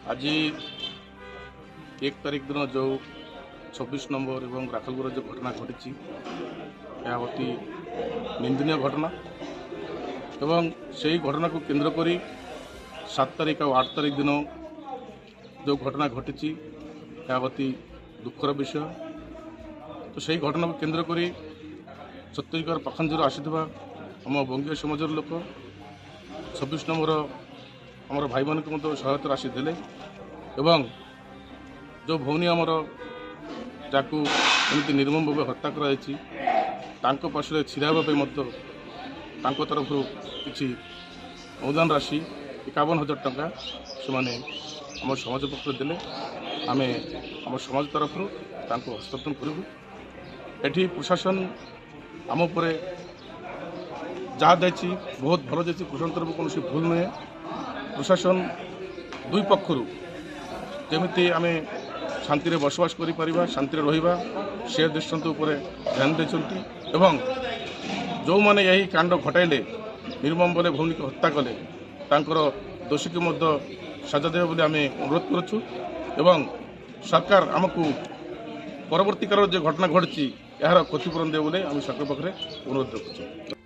आज 1 तारिख दिन जो 26 नंबर और राखलपुर जो घटना घटी यह अति निंदनीय घटना एवं से घटना को केंद्र करी 7 तारिख और 8 तारिख दिन जो घटना घटी यह अति दुखर विषय। तो से घटना को केंद्र करी छत्तीसगढ़ पाखंजर आसीथिबा आम बंगीय समाजर लोक 26 नंबर आमर भाई मान को सहायता राशि देले एवं जो भौनी आमर जाकू एमती निर्मम भाव हत्या कर पार्श्व छिड़ावा तरफ किसी अनुदान राशि 51,000 टंका से आम समाज पक्ष देले आम आम समाज तरफ हस्तांतरण करूँ। एठी प्रशासन आम उपरे जहाँ देखी बहुत भल जाइए प्रशासन तरफ कौन भूल नुहे। प्रशासन दुई पक्षर जमी आम शांति बसवास कर शांति रहा से दृष्टांत ध्यान देते एवं जो मैंने यही कांड घटाइले निर्मम बोले भौनी को हत्या कले तांकर दोषी को सजा देवे बोली आम अनुरोध करुँ एवं सरकार आमको परवर्ती काल जो घटना घटी यार क्षतिपूरण देवे बोले आम सरकार पाखे अनुरोध रखुँ।